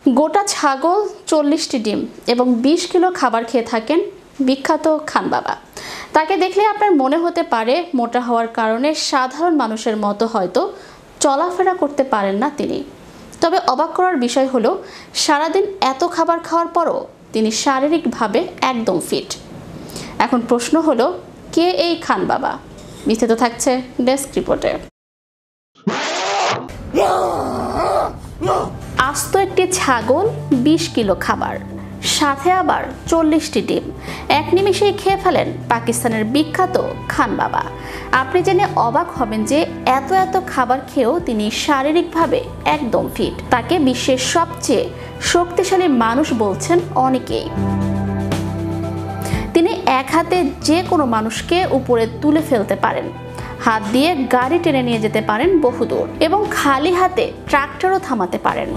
গোটা ছাগল, 40টি ডিম এবং 20 কিলো খাবার খেয়ে থাকেন বিখ্যাত খান বাবা। তাকে দেখলে আপনার মনে হতে পারে মোটা হওয়ার কারণে সাধারণ মানুষের মতো হয়তো চলাফেরা করতে পারেন না তিনি। তবে অবাক করার বিষয় হলো সারাদিন এত খাবার খাওয়ার পরও তিনি শারীরিকভাবে একদম ফিট। এখন প্রশ্ন হলো, কে এই খান বাবা? বিস্তারিত থাকছে ডেস্ক রিপোর্টে। আস্ত একটি ছাগল, 20 কিলো খাবার, সাথে আবার 40টি ডিম, এক নিমিষেই খেয়ে ফেলেন পাকিস্তানের বিখ্যাত খান বাবা। আপনি জেনে অবাক হবেন যে এত এত খাবার খেয়েও তিনি শারীরিকভাবে একদম ফিট। তাকে বিশ্বের সবচেয়ে শক্তিশালী মানুষ বলছেন অনেকেই। তিনি এক হাতে যে কোনো মানুষকে উপরে তুলে ফেলতে পারেন, হাত দিয়ে গাড়ি টেনে নিয়ে যেতে পারেন বহুদূর এবং খালি হাতে ট্রাক্টরও থামাতে পারেন।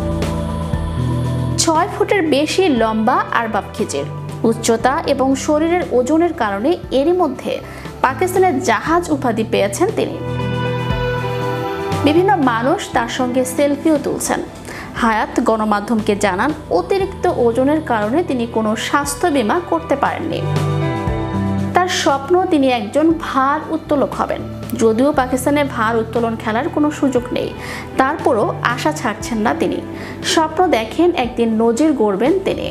6 ফুটের বেশি লম্বা আরবাব খিজির, উচ্চতা এবং শরীরের ওজনের কারণে এরই মধ্যে পাকিস্তানের জাহাজ উপাধি পেয়েছেন তিনি। বিভিন্ন মানুষ তার সঙ্গে সেলফিও তুলছেন। হায়াত গণমাধ্যমকে জানান, অতিরিক্ত ওজনের কারণে তিনি কোনো স্বাস্থ্য বীমা করতে পারেননি। তার স্বপ্ন তিনি একজন ভার উত্তোলক হবেন। যদিও পাকিস্তানে ভার উত্তোলন খেলার কোনো সুযোগ নেই, তারপরও আশা ছাড়ছেন না তিনি। স্বপ্ন দেখেন একদিন নজির গড়বেন তিনি।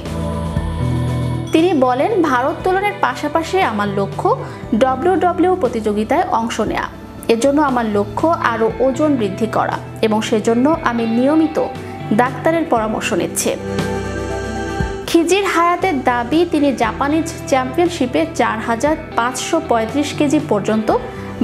তিনি বলেন, ভারোত্তোলনের পাশাপাশি আমার লক্ষ্য ডব্লিউডব্লিউ প্রতিযোগিতায় অংশ নেওয়া। এজন্য আমার লক্ষ্য আরও ওজন বৃদ্ধি করা এবং সেজন্য আমি নিয়মিত ডাক্তারের পরামর্শ নিচ্ছি। খিজির হায়াতের দাবি, তিনি জাপানিজ চ্যাম্পিয়নশিপে 4535 কেজি পর্যন্ত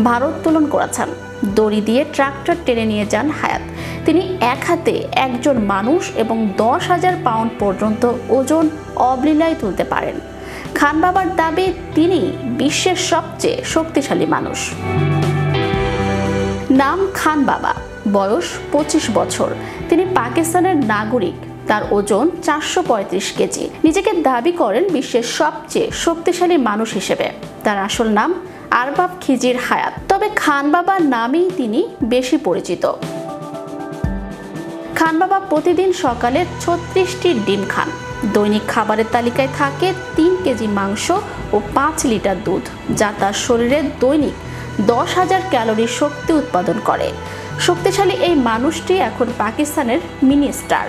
ভারোত্তোলন করেছেন। দড়ি দিয়ে ট্রাক্টর টেনে নিয়ে যান হায়াত। তিনি এক হাতে একজন মানুষ এবং 10,000 পাউন্ড পর্যন্ত ওজন অবলীলায় তুলতে পারেন। খান বাবার দাবি, তিনি বিশ্বের সবচেয়ে শক্তিশালী মানুষ। নাম খান বাবা, বয়স 25 বছর। তিনি পাকিস্তানের নাগরিক। তার ওজন 435 কেজি। নিজেকে দাবি করেন বিশ্বের সবচেয়ে শক্তিশালী মানুষ হিসেবে। তার আসল নাম আরবাব খিজির হায়াত, তবে খান বাবার নামেই তিনি বেশি পরিচিত। খান বাবা প্রতিদিন সকালে 36টি ডিম খান। দৈনিক খাবারের তালিকায় থাকে 3 কেজি মাংস ও 5 লিটার দুধ, যা তার শরীরে দৈনিক 10,000 ক্যালোরি শক্তি উৎপাদন করে। শক্তিশালী এই মানুষটি এখন পাকিস্তানের মিনি স্টার।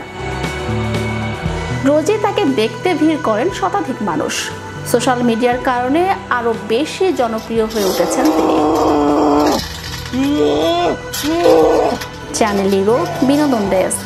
রোজই তাকে দেখতে ভিড় করেন শতাধিক মানুষ। সোশ্যাল মিডিয়ার কারণে আরো বেশি জনপ্রিয় হয়ে উঠেছেন তিনি। চ্যানেল হিরো বিনোদন ডেস্ক।